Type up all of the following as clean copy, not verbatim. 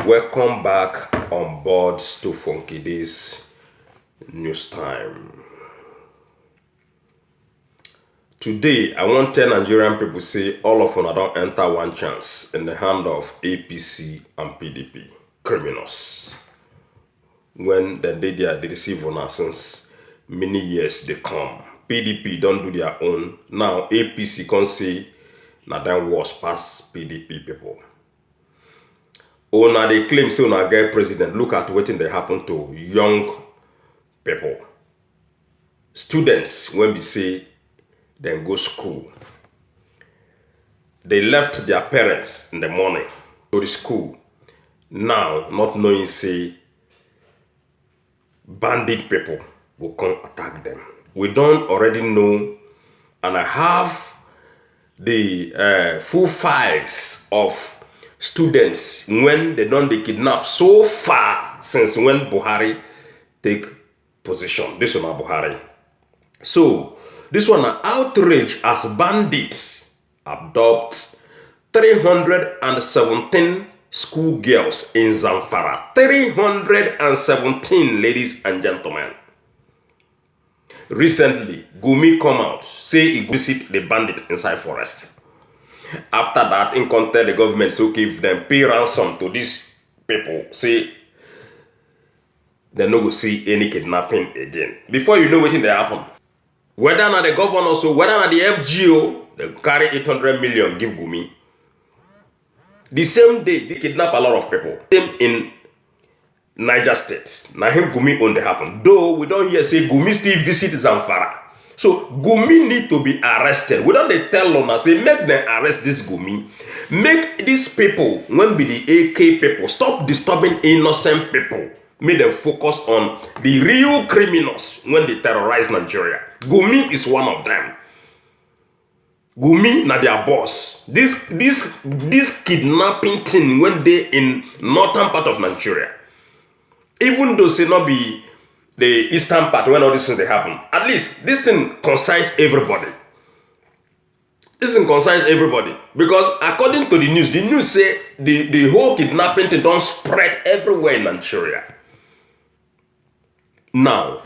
Welcome back on board to Funky Days News Time. Today, I want to tell Nigerian people say all of them don't enter one chance in the hand of APC and PDP criminals. When they receive honor since many years they come. PDP don't do their own. Now APC can say na them was past PDP people. Oh, now they claim so now get president. Look at what they happen to young people. Students, when we say then go school. They left their parents in the morning to the school. Now, not knowing say bandit people will come attack them. We don't already know, and I have the full files of students when they done the kidnap so far since when Buhari take position. This one Buhari. So this one outrage as bandits abduct 317 schoolgirls in Zamfara. 317, ladies and gentlemen. Recently, Gumi come out, say he visit the bandit inside forest. After that, in contact the government, so give them pay ransom to these people, say they no go see any kidnapping again. Before you know what they happen, whether not the governor, so whether not the FGO, they carry 800 million, give Gumi. The same day, they kidnap a lot of people. Same in Niger State. Now him Gumi on the happen. Though we don't hear say Gumi still visit Zamfara. So Gumi need to be arrested. We don't they tell on us say make them arrest this Gumi. Make these people, when be the AK people, stop disturbing innocent people. Make them focus on the real criminals when they terrorize Nigeria. Gumi is one of them. Gumi na their boss. This kidnapping thing when they in northern part of Nigeria. Even though say not be the eastern part when all these things they happen. At least this thing concerns everybody. This thing concerns everybody. Because according to the news say the whole kidnapping thing don't spread everywhere in Nigeria. Now,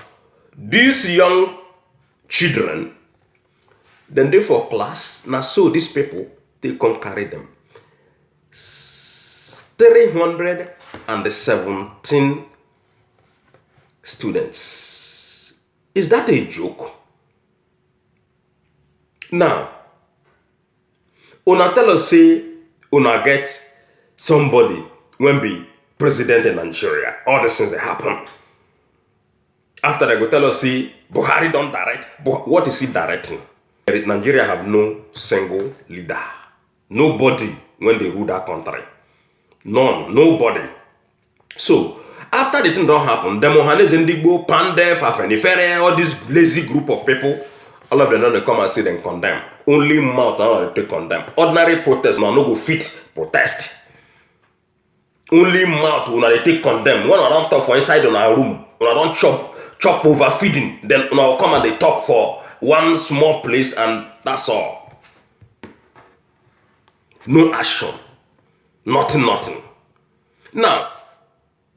these young children, then they for class, now so these people, they can carry them. 317 students. Is that a joke? Now, una tell us say, una get somebody when be president in Nigeria. All the things that happen. After they go tell us, see, Buhari don't direct. But what is he directing? Nigeria have no single leader. Nobody when they rule that country. None. Nobody. So, after the thing don't happen, the Mohanes Ndigbo, Pandef, Afenifere, all this lazy group of people, all of them don't come and say them condemn. Only mouth now they condemn. Ordinary protest, no go fit protest. Only mouth when they take condemn. When I don't talk for inside in our room, when I don't chop overfeeding, then now come and they talk for one small place and that's all. No action. Nothing. Now,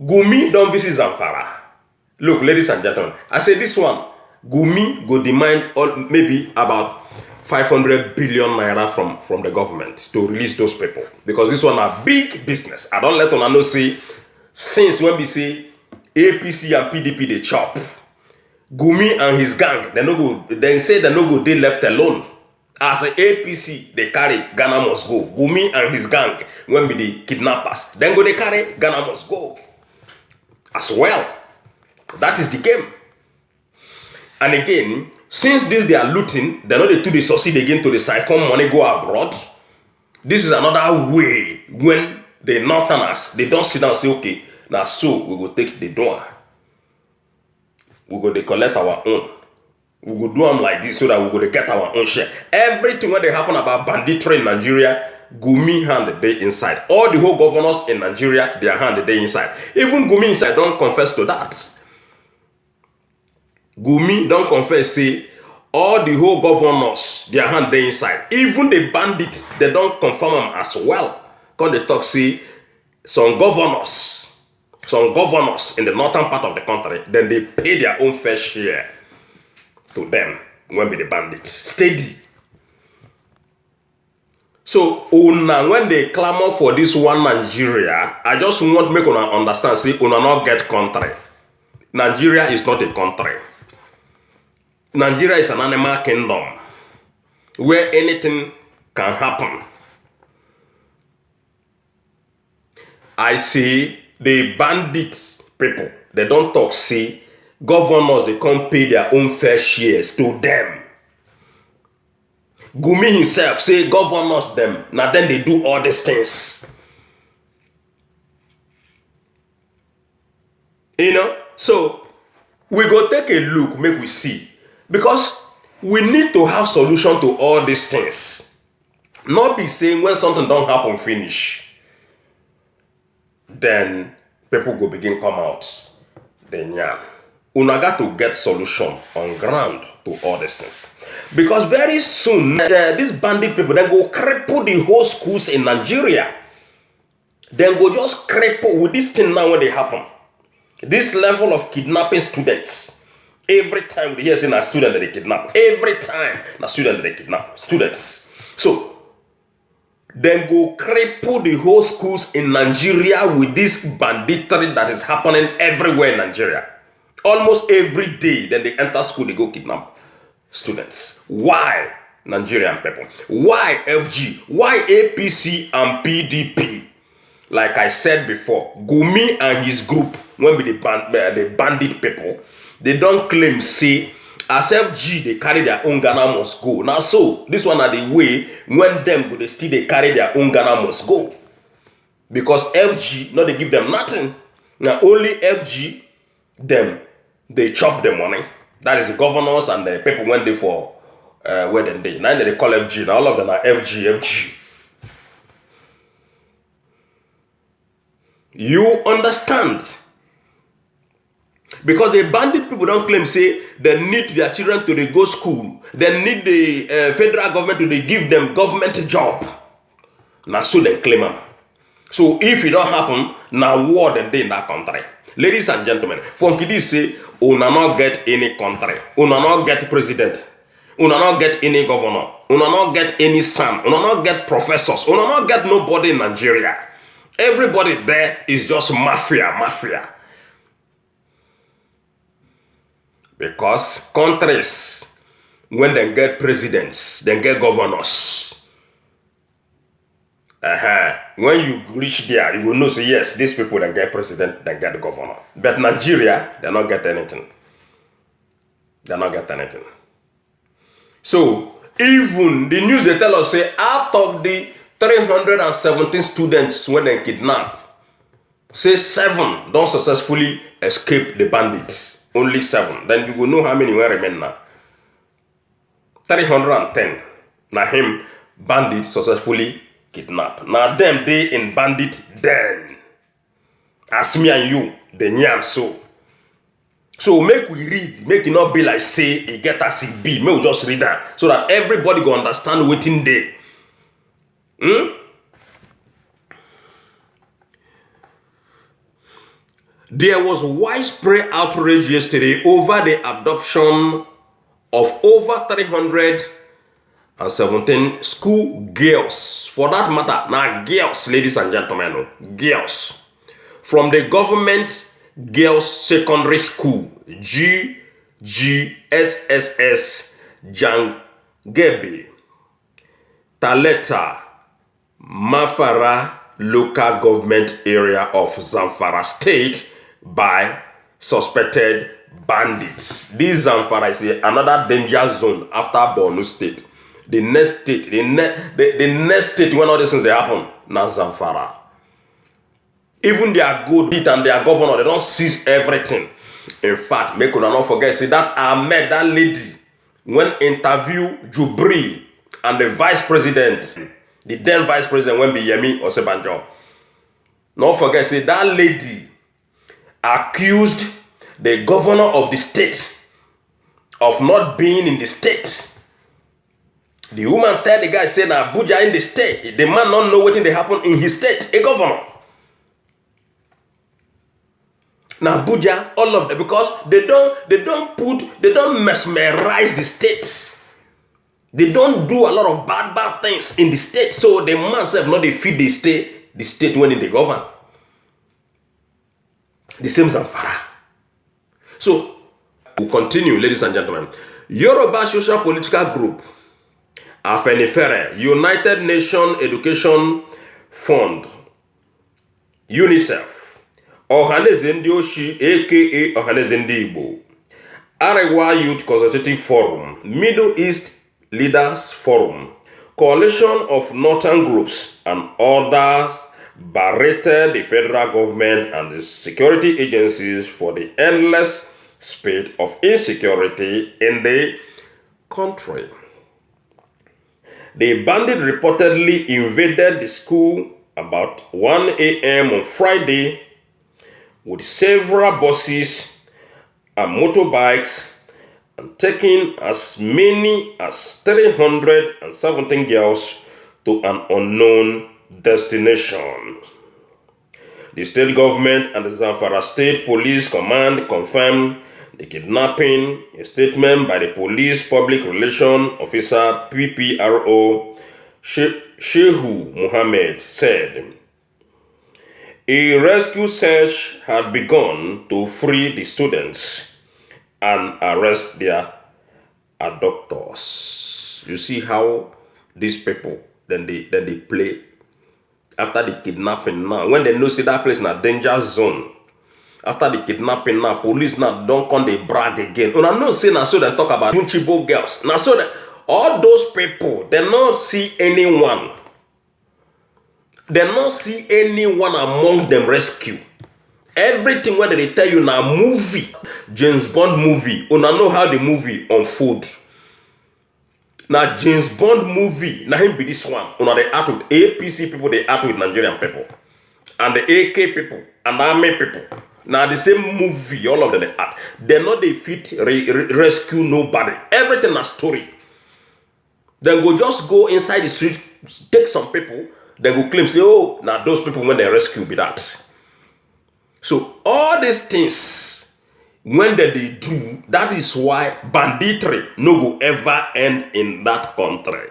Gumi don't visit Zamfara. Look, ladies and gentlemen, I say this one, Gumi go demand maybe about 500 billion naira from the government to release those people. Because this one a big business. I don't let on know say, since when we say APC and PDP they chop, Gumi and his gang, they say they no go they left alone. As a APC, they carry Ghana must go. Gumi and his gang, when be the kidnappers, then go they carry Ghana must go. As well. That is the game. And again, since this they are looting, they know they succeed again to the siphon money go abroad. This is another way when the northerners, they don't sit down and say, okay, now so we go take the door. We go to collect our own. We go do them like this so that we go to get our own share. Everything when they happen about banditry in Nigeria, Gumi hand they inside. All the whole governors in Nigeria, their hand they inside. Even Gumi inside don't confess to that. Gumi don't confess, say, all the whole governors, their hand they inside. Even the bandits, they don't confirm them as well. Because they talk, say, some governors in the northern part of the country, then they pay their own fair share to them when be the bandits. Steady. So, when they clamor for this one Nigeria, I just want to make una understand, say, una not get country. Nigeria is not a country. Nigeria is an animal kingdom where anything can happen. I see the bandits people, they don't talk, see, governors, they come pay their own fair shares to them. Gumi himself say governors them. Now then they do all these things. You know? So we go take a look, make we see. Because we need to have solution to all these things. Not be saying when something don't happen, finish. Then people go begin come out. Then yeah. Una got to get solution on ground to all these things. Because very soon, these bandit people, then go cripple the whole schools in Nigeria. Then go just cripple with this thing now when they happen. This level of kidnapping students. Every time we hear saying a student that they kidnap. Every time a student that they kidnap. Students. So, then go cripple the whole schools in Nigeria with this banditry that is happening everywhere in Nigeria. Almost every day, then they enter school, they go kidnap students. Why Nigerian people? Why FG? Why APC and PDP? Like I said before, Gumi and his group, when we the bandit people, they don't claim, say, as FG, they carry their own Ghana must go. Now, so, this one are the way, when them go, they still they carry their own Ghana must go. Because FG, no, they give them nothing. Now, only FG, them, they chop the money. That is the governors and the people when they for where they. Now they call FG. Now all of them are FG. You understand? Because the bandit people don't claim, say, they need their children to go school. They need the federal government to give them government job. Now so they claim them. So if it don't happen, now war then they in that country. Ladies and gentlemen, from Kidi say, una not get any country, una not get president, una not get any governor, una not get any son, una not get professors, una not get nobody in Nigeria. Everybody there is just mafia. Because countries, when they get presidents, they get governors. When you reach there, you will know, say, yes, these people that get president, they get governor. But Nigeria, they not get anything. They not get anything. So, even the news, they tell us, say, out of the 317 students when they kidnap, say 7 don't successfully escape the bandits. Only 7. Then you will know how many will remain now. 310. Now him, bandit successfully kidnap. Now them they in bandit den. As me and you, the nyam so. So make we read, make it not be like say it get as it be. May we just read that so that everybody go understand what in there. There was widespread outrage yesterday over the abduction of over 317 school girls. For that matter, now girls, ladies and gentlemen, girls from the government girls secondary school, GGSSS, Jangebe, Taleta, Mafara local government area of Zamfara state by suspected bandits. This Zamfara is another danger zone after Borno state. The next state, the next state when all these things they happen, now Zamfara. Even their good and their governor, they don't seize everything. In fact, make una not forget, see that Ahmed, that lady, when interview Jubri and the vice president, the then vice president when be Yemi Osebanjo. Not forget, say that lady accused the governor of the state of not being in the state. The woman tell the guy, say, na Abuja in the state. The man not know what they happen in his state, a governor. Now Abuja, all of them, because they don't mesmerize the states. They don't do a lot of bad things in the state, so the man self not they feed the state when they govern. The same Zamfara. So we'll continue, ladies and gentlemen. Yoruba Social Political Group, Afenifere, United Nations Education Fund, UNICEF, Ohaneze Ndi Oshi, aka Ohaneze Ndi Igbo, Arewa Youth Consultative Forum, Middle East Leaders Forum, Coalition of Northern Groups, and others berated the federal government and the security agencies for the endless spate of insecurity in the country. The bandit reportedly invaded the school about 1 a.m. on Friday with several buses and motorbikes and taking as many as 317 girls to an unknown destination. The state government and the Zamfara State Police Command confirmed the kidnapping. A statement by the police public relations officer PPRO Shehu Mohammed said a rescue search had begun to free the students and arrest their abductors. You see how these people then they play after the kidnapping now. When they know see that place in a danger zone, after the kidnapping now, police now don't come they brag again. And I know say now so they talk about Funchibo girls. Now so that all those people, they not see anyone. They not see anyone among them rescue. Everything when they tell you now movie, James Bond movie, you know how the movie unfold. Now James Bond movie, now him be this one. You know they act with APC people, they act with Nigerian people, and the AK people and army people. Now the same movie, all of them they act. They not they fit rescue nobody. Everything a story. Then go just go inside the street, take some people. They go claim say, oh, now those people when they rescue be that. So all these things, when they do, that is why banditry no go ever end in that country.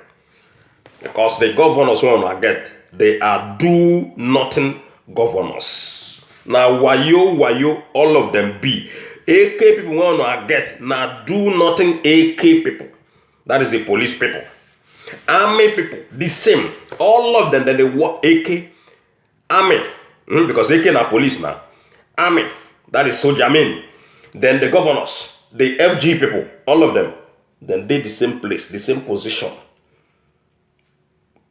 Because the governors want to get, they are do nothing governors. Now wayo, all of them be. AK people want to get, now do nothing AK people. That is the police people. Army people, the same. All of them that they work AK, army, because AK na police now. Army, that is soldier, I mean. Then the governors, the FG people, all of them, then they the same place, the same position.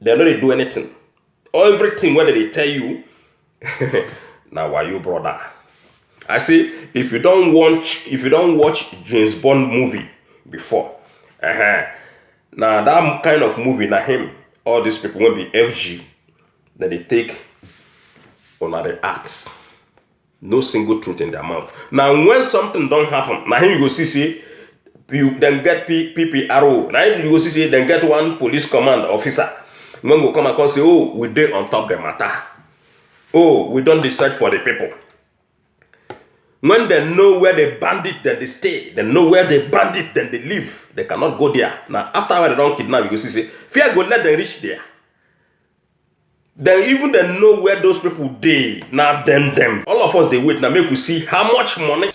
They don't do anything. Everything whether they tell you, now why you brother? I say if you don't watch James Bond movie before, now that kind of movie, now him, all these people will be FG, then they take on the arts. No single truth in their mouth. Now, when something don't happen, now you go see, you then get PPRO. Now you go see, then get one police command officer. When go come and say, oh, we dey on top the matter. Oh, we don't decide for the people. When they know where the bandit, then they stay. They know where the bandit, then they live. They cannot go there. Now, after when they don't kidnap, you go see, fear go let them reach there. Then even they know where those people dey. Now them. All of us they wait now make we see how much money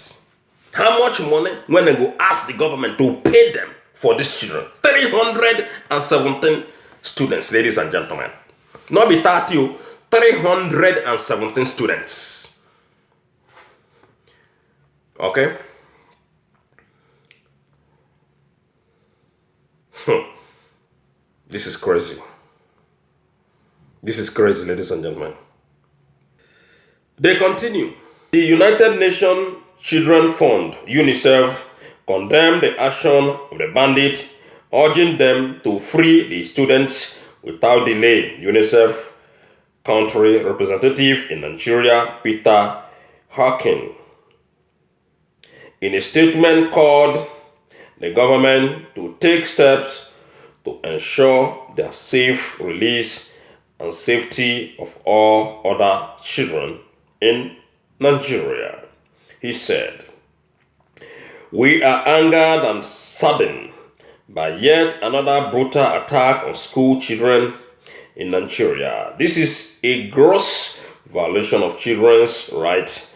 when they go ask the government to pay them for these children. 317 students, ladies and gentlemen. Not be 30, 317 students. Okay? This is crazy. This is crazy, ladies and gentlemen. They continue. The United Nations Children Fund, UNICEF, condemned the action of the bandit, urging them to free the students without delay. UNICEF country representative in Nigeria, Peter Harkin, in a statement called the government to take steps to ensure their safe release and safety of all other children in Nigeria. He said, "We are angered and saddened by yet another brutal attack on school children in Nigeria. This is a gross violation of children's rights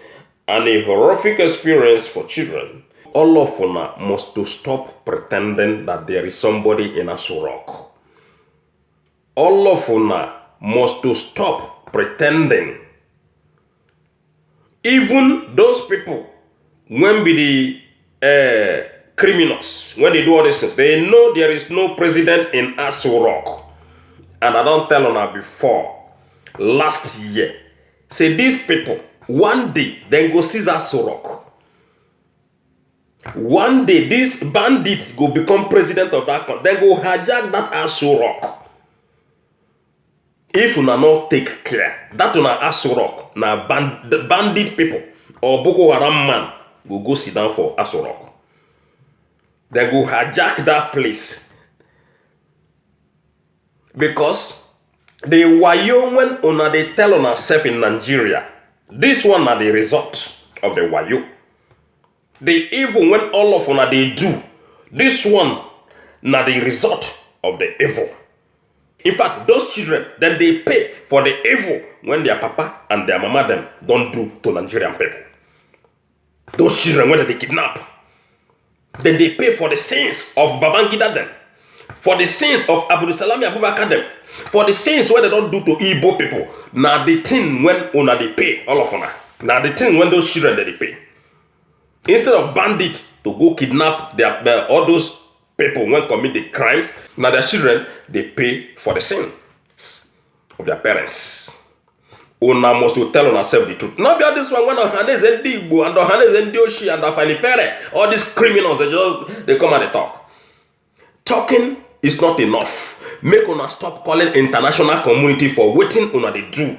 and a horrific experience for children. All of us must to stop pretending that there is somebody in Aso Rock. All of us must to stop pretending. Even those people, when be the criminals, when they do all these things, they know there is no president in Aso Rock. And I don't tell on before, last year, say these people, one day, then go seize Aso Rock. One day, these bandits go become president of that country. Then go hijack that Aso Rock. If una not take care, that una Aso Rock, na the bandit people or Boko Haram man go sit down for Aso Rock. Then go hijack that place. Because the wayo when una they tell on ourselves in Nigeria, this one are the result of the wayo. The evil when all of una they do, this one na the result of the evil. In fact, those children, then they pay for the evil when their papa and their mama them don't do to Nigerian people. Those children, when they kidnap, then they pay for the sins of Babangida them, for the sins of Abdul Salami Abubakar them, for the sins when they don't do to Igbo people. Now the thing when una they pay, all of una. Now the thing when those children they pay. Instead of bandits to go kidnap their all those people when commit the crimes, now their children, they pay for the sins of their parents. Una must to tell on ourselves the truth. Not be all this one when Ohanes and Digbo and Ohanes and Dioshi and Afanifere, all these criminals, they come and they talk. Talking is not enough. Make una stop calling international community for waiting una they do.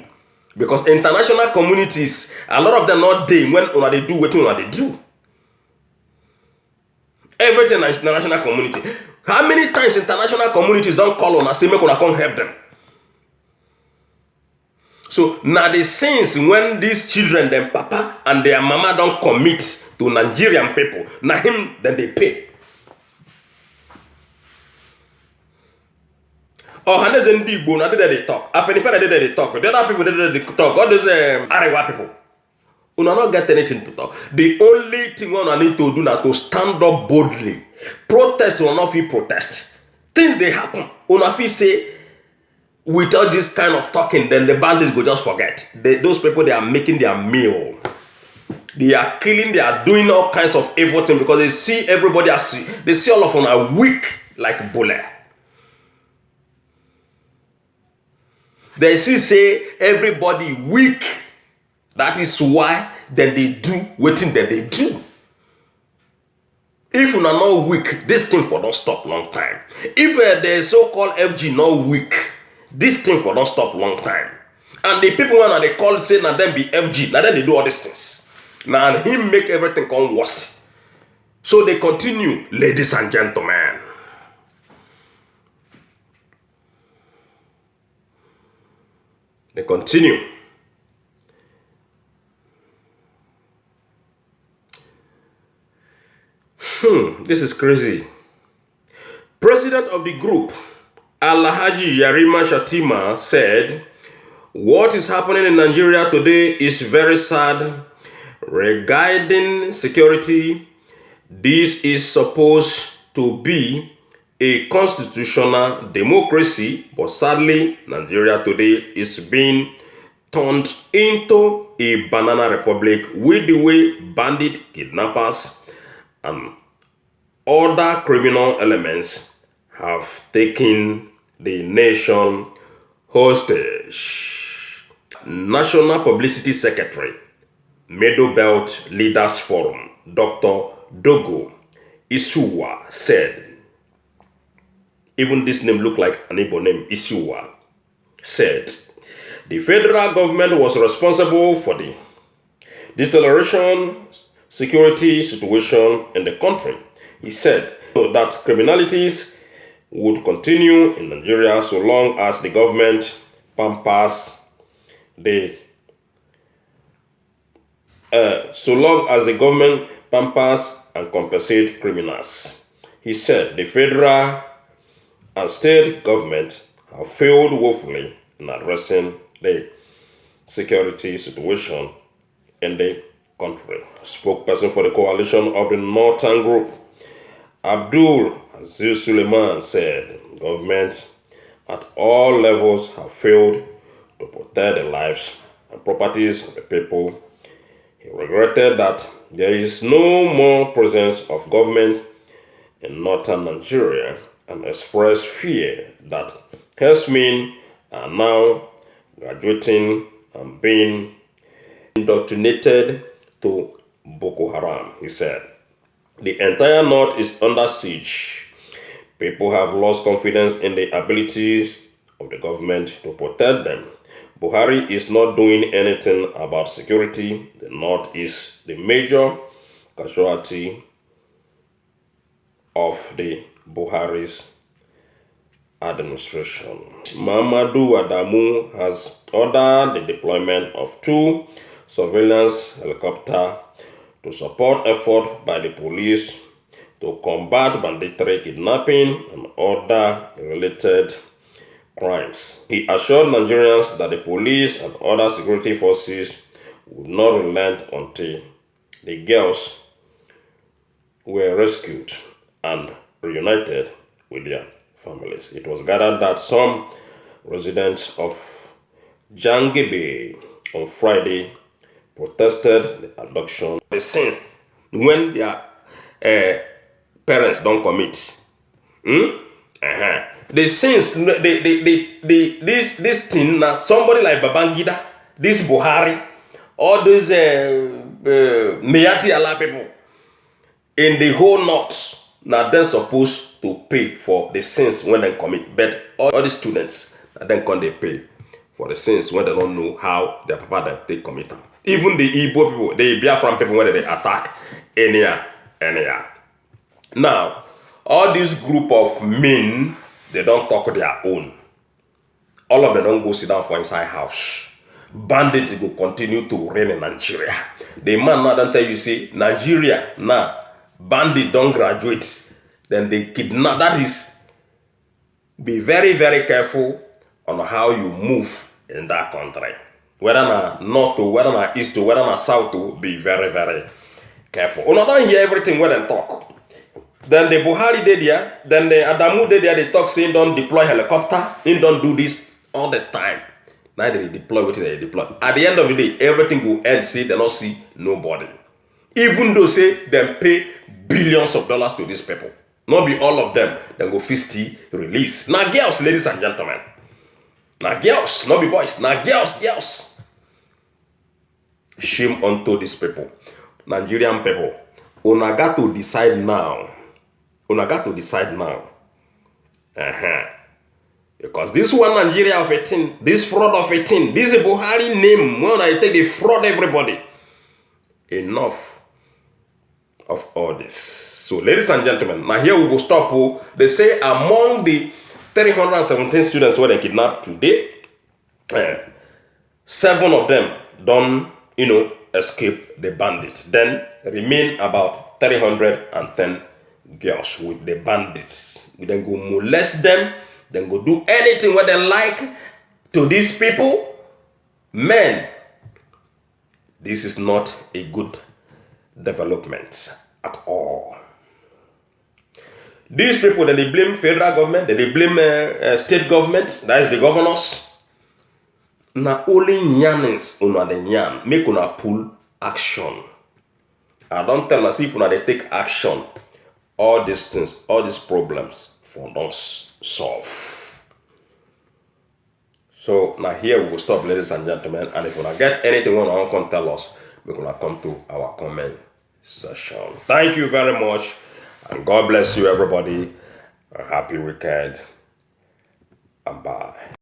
Because international communities, a lot of them not day when una they do waiting una they do. Everything international community. How many times international communities don't call on us say make una come help them? So now the sins when these children, them papa and their mama don't commit to Nigerian people, now him then they pay. Oh, Hannes and Digbo, now they talk. Afenifere they talk. The other people they talk. All those Arewa people. Una not get anything to talk. The only thing one I need to do now to stand up boldly. Protest will not feel protest. Things they happen. Una feel say without this kind of talking, then the bandits go just forget. Those people they are making their meal. They are killing, they are doing all kinds of evil things because they see everybody as they see all of them are weak like bullet. They see say everybody weak. That is why then they do waiting that they do. If you are not weak, this thing for don't stop long time. If the so-called FG not weak, this thing for don't stop long time. And the people when they call say now them be FG, now then they do all these things. Now him make everything come worst. So they continue, ladies and gentlemen. They continue. This is crazy. President of the group, Alhaji Yarima Shatima, said, "What is happening in Nigeria today is very sad. Regarding security, this is supposed to be a constitutional democracy, but sadly, Nigeria today is being turned into a banana republic with the way bandit kidnappers and other criminal elements have taken the nation hostage." National Publicity Secretary, Middle Belt Leaders Forum, Dr. Dogo Isuwa said, even this name look like an Igbo name, Isuwa, said, the federal government was responsible for the deterioration security situation in the country. He said that criminalities would continue in Nigeria so long as the government pampers the so long as the government pampers and compensates criminals. He said the federal and state governments have failed woefully in addressing the security situation in the country. Spokesperson for the coalition of the Northern Group, Abdul Aziz Suleiman, said governments at all levels have failed to protect the lives and properties of the people. He regretted that there is no more presence of government in northern Nigeria and expressed fear that herdsmen are now graduating and being indoctrinated to Boko Haram. He said, the entire north is under siege. People have lost confidence in the abilities of the government to protect them. Buhari is not doing anything about security. The north is the major casualty of the Buhari's administration. Mamadou Adamu has ordered the deployment of 2 surveillance helicopters to support efforts by the police to combat banditry, kidnapping, and other related crimes. He assured Nigerians that the police and other security forces would not relent until the girls were rescued and reunited with their families. It was gathered that some residents of Jangebe on Friday protested the abduction. The sins when their parents don't commit. The sins, this thing now, somebody like Babangida, this Buhari, all these Meyati Allah people in the whole north, now they're supposed to pay for the sins when they commit. But all the students, then can they pay for the sins when they don't know how their papa they commit them. Even the Igbo people, the Biafran people, when they attack any. Now, all this group of men, they don't talk their own. All of them don't go sit down for inside house. Bandits will continue to reign in Nigeria. The man now don't tell you, say, Nigeria, now, bandit don't graduate. Then they kidnap. That is, be very, very careful on how you move in that country. Whether na north to, whether na east to, whether na south to, be very, very careful. You don't hear everything when they talk. Then the Buhari did there, then the Adamu did there, they talk saying don't deploy helicopter, he don't do this all the time. Now they deploy what they deploy. At the end of the day, everything will end, say they don't see nobody. Even though say them pay billions of dollars to these people. Not be all of them, then go 50 release. Now girls, ladies and gentlemen. Now girls, not be boys. Now girls. Shame unto these people. Nigerian people. Una got to decide now. Because this one Nigeria of 18, this fraud of 18, this is Buhari name, when I take the fraud everybody. Enough of all this. So ladies and gentlemen, now here we go stop. They say among the 317 students who they kidnapped today, 7 of them don't, escape the bandits. Then remain about 310 girls with the bandits. We then go molest them, then go do anything what they like to these people. Men, this is not a good development at all. These people, then they blame federal government, then they blame state government, that is the governors. Now only nyanins una the nyan, make una pull action. I don't tell us if una they take action, all these things, all these problems for don't solve. So now here we will stop, ladies and gentlemen, and if you get anything you want to tell us, we're gonna come to our comment session. Thank you very much, and God bless you, everybody. A happy weekend, and bye.